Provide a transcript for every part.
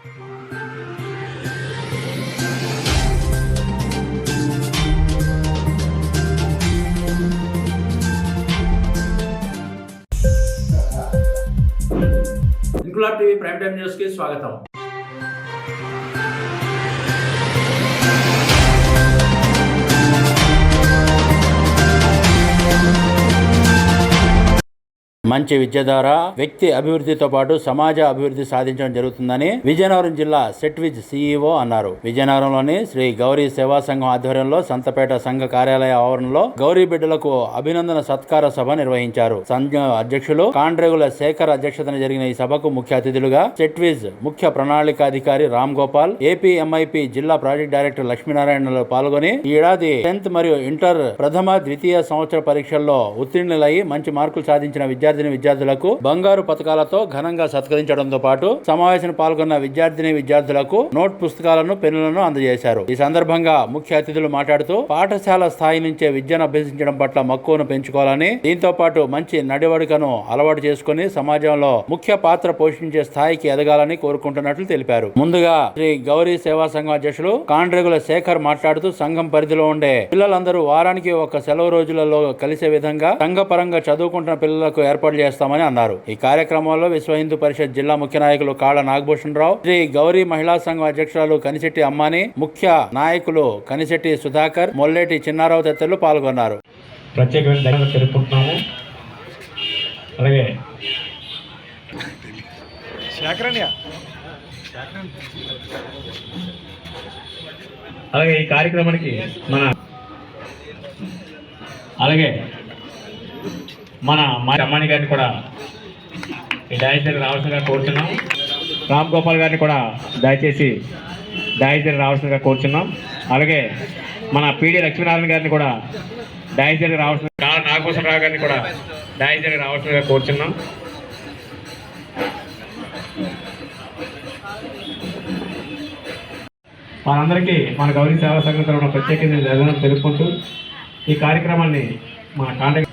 Inquilab TV prime time news కి స్వాగతం. మంచి విద్య ద్వారా వ్యక్తి అభివృద్ధితో పాటు సమాజ అభివృద్ధి సాధించడం జరుగుతుందని విజయనగరం జిల్లా సెట్విజ్ సిఇఓ అన్నారు. విజయనగరంలోని శ్రీ గౌరీ సేవా సంఘం ఆధ్వర్యంలో సంతపేట సంఘ కార్యాలయ ఆవరణలో గౌరీ బిడ్డలకు అభినందన సత్కార సభ నిర్వహించారు. సంఘ అధ్యక్షులు కాండ్రేగుల శేఖర్ అధ్యక్షతన జరిగిన ఈ సభకు ముఖ్య అతిథులుగా సెట్విజ్ ముఖ్య ప్రణాళికాధికారి రామ్ గోపాల్, ఏపీ ఎంఐపి జిల్లా ప్రాజెక్ట్ డైరెక్టర్ లక్ష్మీనారాయణలు పాల్గొని ఈ ఏడాది 10th మరియు ఇంటర్ ప్రథమ ద్వితీయ సంవత్సర పరీక్షల్లో ఉత్తీర్ణులై మంచి మార్కులు సాధించిన విద్యార్థులకు బంగారు పథకాలతో ఘనంగా సత్కరించడంతో పాటు సమావేశంలో పాల్గొన్న విద్యార్థులకు నోట్ పుస్తకాలను, పెన్నులను అందజేశారు. ఈ సందర్భంగా ముఖ్య అతిథులు మాట్లాడుతూ పాఠశాల స్థాయి నుంచే విద్యను అభ్యసించడం పట్ల మక్కువను పెంచుకోవాలని, దీంతో పాటు మంచి నడవడికను అలవాటు చేసుకుని సమాజంలో ముఖ్య పాత్ర పోషించే స్థాయికి ఎదగాలని కోరుకుంటున్నట్లు తెలిపారు. ముందుగా శ్రీ గౌరీ సేవా సంఘం అధ్యక్షులు కాండ్రేగుల శేఖర్ మాట్లాడుతూ సంఘం పరిధిలో ఉండే పిల్లలందరూ వారానికి ఒక సెలవు రోజులలో కలిసే విధంగా సంఘపరంగా చదువుకుంటున్న పిల్లలకు ఏర్పాటు చేస్తామని అన్నారు. ఈ కార్యక్రమంలో విశ్వ హిందూ పరిషత్ జిల్లా ముఖ్య నాయకులు కాళ్ళ నాగభూషణ్ రావు, శ్రీ గౌరీ మహిళా సంఘం అధ్యక్షురాలు కనిశెట్టి అమ్మాని, ముఖ్య నాయకులు కనిశెట్టి సుధాకర్, మొల్లేటి చిన్నారావు తదితరులు పాల్గొన్నారు. ప్రత్యేకమైన ధన్యవాదాలు తెలుపుకుంటున్నాము. అలాగే ఈ కార్యక్రమానికి మన అమ్మాని గారిని కూడా ఈ డైస్ దగ్గర రావాల్సిందిగా కోరుతున్నాం. రామ్ గోపాల్ గారిని కూడా దయచేసి డైస్ దగ్గర రావాల్సిందిగా కోరుతున్నాం. అలాగే మన పిడి లక్ష్మీనారాయణ గారిని కూడా డైస్ దగ్గర రావాల్సిన, నాగభూషణరావు గారిని కూడా డైస్ దగ్గర రావాల్సిందిగా కోరుతున్నాం. వారందరికీ మన గౌరీ సేవా సంఘం తరఫున ప్రత్యేకంగా ధన్యవాదాలు తెలుపుకుంటూ ఈ కార్యక్రమాన్ని మన కాంటాక్ట్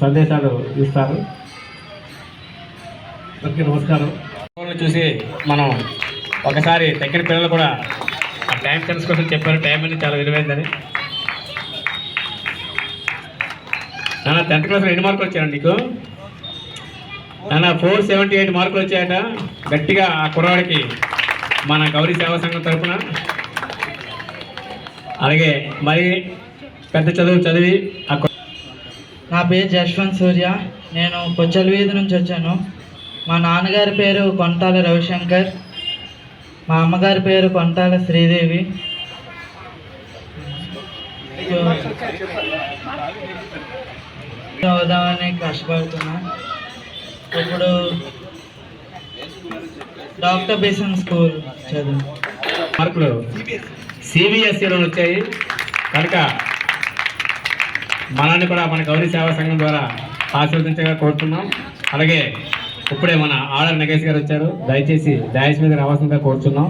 సందేశాలు ఇస్తారు. అందరికీ నమస్కారం. చూసి మనం ఒకసారి దగ్గర పిల్లలు కూడా ఆ టైం సెన్స్ కోసం చెప్పారు. టైం అనేది చాలా విలువైందని. నాన్న 10th క్లాస్లో ఎన్ని మార్కులు వచ్చాయండి నీకు? నాన్న 478 మార్కులు వచ్చాయట. గట్టిగా ఆ కుర్రాడికి మన గౌరీ సేవా సంఘం తరఫున, అలాగే మరి పెద్ద చదువు చదివి నా పేరు జశ్వంత్ సూర్య. నేను కొచ్చలవీధి నుంచి వచ్చాను. మా నాన్నగారి పేరు కొంటాల రవిశంకర్, మా అమ్మగారి పేరు కొంటాల శ్రీదేవి. అవుదామని కష్టపడుతున్నా. ఇప్పుడు డాక్టర్ బేసన్ స్కూల్ చదువు. మార్కులు సిబిఎస్ఈలో వచ్చాయి కనుక మనల్ని కూడా మన గౌరీ సేవా సంఘం ద్వారా ఆశీర్వదించగా కోరుతున్నాం. అలాగే ఇప్పుడే మన ఆర్డర్ నగేష్ గారు వచ్చారు. దయచేసి డయాస్ మీద రావాల్సిందిగా కోరుతున్నాం.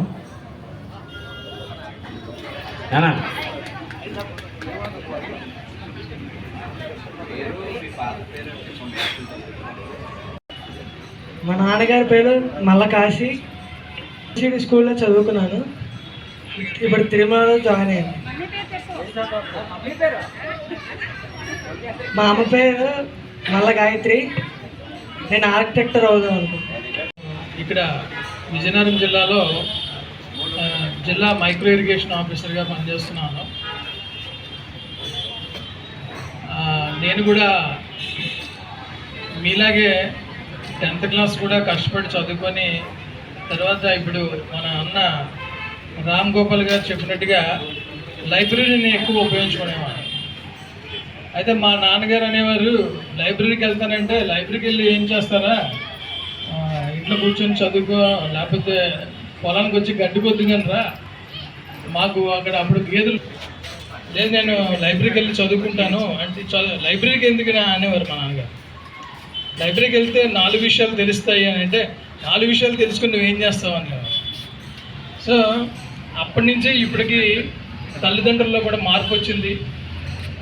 మా నాన్నగారి పేరు మల్లకాశి. స్కూల్లో చదువుకున్నాను. ఇప్పుడు తిరుమలలో జాయిన్ అయ్యాను. మా అమ్మ పేరు మల్ల గాయత్రి. నేను ఆర్కిటెక్టర్ అవుదాం అనుకుంటున్నాను. ఇక్కడ విజయనగరం జిల్లాలో జిల్లా మైక్రో ఇరిగేషన్ ఆఫీసర్గా పనిచేస్తున్నాను. నేను కూడా మీలాగే 10th క్లాస్ కూడా కష్టపడి చదువుకొని తర్వాత ఇప్పుడు మన అన్న రామ్ గోపాల్ గారు చెప్పినట్టుగా లైబ్రరీని ఎక్కువ ఉపయోగించుకునేవాడు. అయితే మా నాన్నగారు అనేవారు, లైబ్రరీకి వెళ్తానంటే లైబ్రరీకి వెళ్ళి ఏం చేస్తారా, ఇంట్లో కూర్చొని చదువుకో, లేకపోతే పొలానికి వచ్చి గడ్డి కొద్దిగాని రా, మాకు అక్కడ అప్పుడు గేదెలు లేదు, నేను లైబ్రరీకి వెళ్ళి చదువుకుంటాను అంటే లైబ్రరీకి ఎందుకు అనేవారు మా నాన్నగారు. లైబ్రరీకి వెళ్తే 4 విషయాలు తెలుస్తాయి అని అంటే 4 విషయాలు తెలుసుకుని నువ్వేం చేస్తావు అనేవారు. సో అప్పటి నుంచే ఇప్పటికీ తల్లిదండ్రుల్లో కూడా మార్పు వచ్చింది.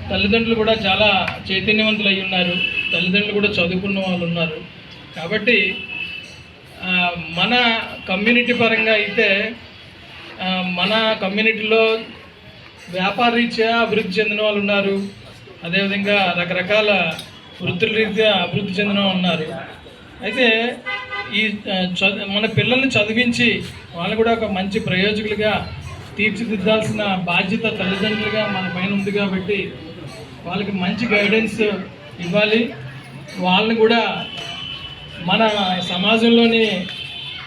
తల్లిదండ్రులు కూడా చాలా చైతన్యవంతులు అయి ఉన్నారు. తల్లిదండ్రులు కూడా చదువుకున్న వాళ్ళు ఉన్నారు. కాబట్టి మన కమ్యూనిటీ పరంగా అయితే మన కమ్యూనిటీలో వ్యాపార రీత్యా అభివృద్ధి చెందిన వాళ్ళు ఉన్నారు, అదేవిధంగా రకరకాల వృత్తుల రీత్యా అభివృద్ధి చెందిన వాళ్ళు ఉన్నారు. అయితే ఈ మన పిల్లల్ని చదివించి వాళ్ళు కూడా ఒక మంచి ప్రయోజకులుగా తీర్చిదిద్దాల్సిన బాధ్యత తల్లిదండ్రులుగా మన పైన ఉంది కాబట్టి వాళ్ళకి మంచి గైడెన్స్ ఇవ్వాలి. వాళ్ళని కూడా మన సమాజంలోని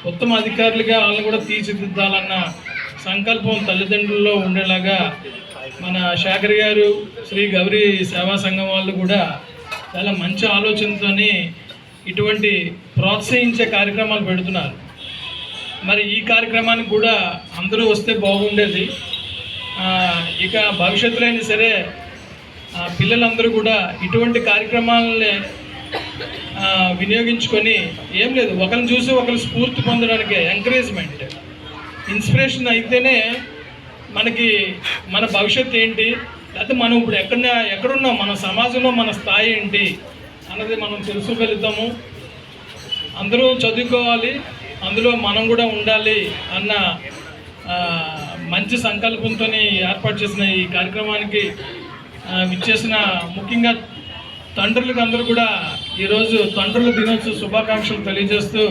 ఉత్తమ అధికారులుగా వాళ్ళని కూడా తీర్చిదిద్దాలన్న సంకల్పం తల్లిదండ్రుల్లో ఉండేలాగా మన శేఖర్ గారు శ్రీ గౌరీ సేవా సంఘం వాళ్ళు కూడా చాలా మంచి ఆలోచనతోని ఇటువంటి ప్రోత్సహించే కార్యక్రమాలు పెడుతున్నారు. మరి ఈ కార్యక్రమానికి కూడా అందరూ వస్తే బాగుండేది. ఇక భవిష్యత్తులో అయినా సరే పిల్లలందరూ కూడా ఇటువంటి కార్యక్రమాలని వినియోగించుకొని ఏం లేదు, ఒకరిని చూసి ఒకరు స్ఫూర్తి పొందడానికి ఎంకరేజ్మెంట్, ఇన్స్పిరేషన్ అయితేనే మనకి మన భవిష్యత్తు ఏంటి, లేకపోతే మనం ఇప్పుడు ఎక్కడున్నాం, మన సమాజంలో మన స్థాయి ఏంటి అన్నది మనం తెలుసుకోగలుగుతాము. అందరూ చదువుకోవాలి, అందులో మనం కూడా ఉండాలి అన్న మంచి సంకల్పంతో ఏర్పాటు చేసిన ఈ కార్యక్రమానికి విచ్చేసిన ముఖ్యంగా తండ్రులకు అందరూ కూడా ఈరోజు తండ్రుల దినోత్సవ శుభాకాంక్షలు తెలియజేస్తూ,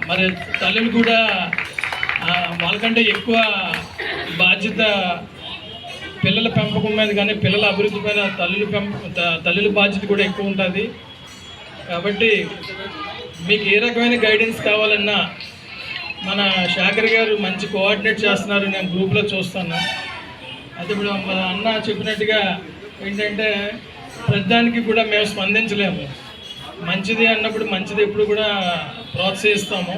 మరి తల్లులు కూడా వాళ్ళకంటే ఎక్కువ బాధ్యత పిల్లల పెంపకం మీద కానీ పిల్లల అభివృద్ధి పైన తల్లుల బాధ్యత కూడా ఎక్కువ ఉంటుంది. కాబట్టి మీకు ఏ రకమైన గైడెన్స్ కావాలన్నా మన శేఖర్ గారు మంచి కోఆర్డినేట్ చేస్తున్నారు, నేను గ్రూప్లో చూస్తాను. అయితే ఇప్పుడు మన అన్న చెప్పినట్టుగా ఏంటంటే ప్రతిదానికి కూడా మేము స్పందించలేము, మంచిది అన్నప్పుడు మంచిది ఎప్పుడు కూడా ప్రోత్సహిస్తాము.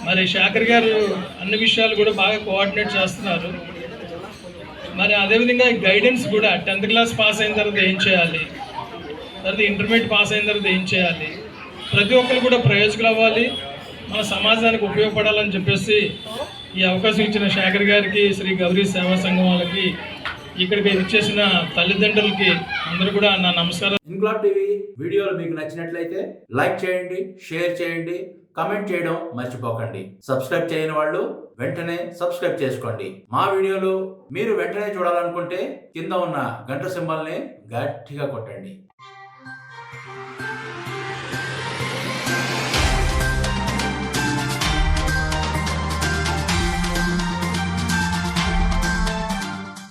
మరి శేఖర్ గారు అన్ని విషయాలు కూడా బాగా కోఆర్డినేట్ చేస్తున్నారు. మరి అదేవిధంగా గైడెన్స్ కూడా 10th క్లాస్ పాస్ అయిన తర్వాత ఏం చేయాలి, తర్వాత ఇంటర్మీడియట్ పాస్ అయిన తర్వాత ఏం చేయాలి, ప్రతి ఒక్కరు కూడా ప్రయోజకులు అవ్వాలి, మన సమాజానికి ఉపయోగపడాలని చెప్పేసి ఈ అవకాశం ఇచ్చిన శేఖర్ గారికి, శ్రీ గౌరీ సేవా సంఘం వాళ్ళకి, ఇక్కడికి వచ్చేసిన తల్లిదండ్రులకి అందరూ కూడా నా నమస్కారం. ఇన్క్లాబ్ టీవీ వీడియోలు మీకు నచ్చినట్లయితే లైక్ చేయండి, షేర్ చేయండి, కమెంట్ చేయడం మర్చిపోకండి. సబ్స్క్రైబ్ చేయని వాళ్ళు వెంటనే సబ్స్క్రైబ్ చేసుకోండి. మా వీడియోలు మీరు వెంటనే చూడాలనుకుంటే కింద ఉన్న గంట సింబల్ని గట్టిగా కొట్టండి.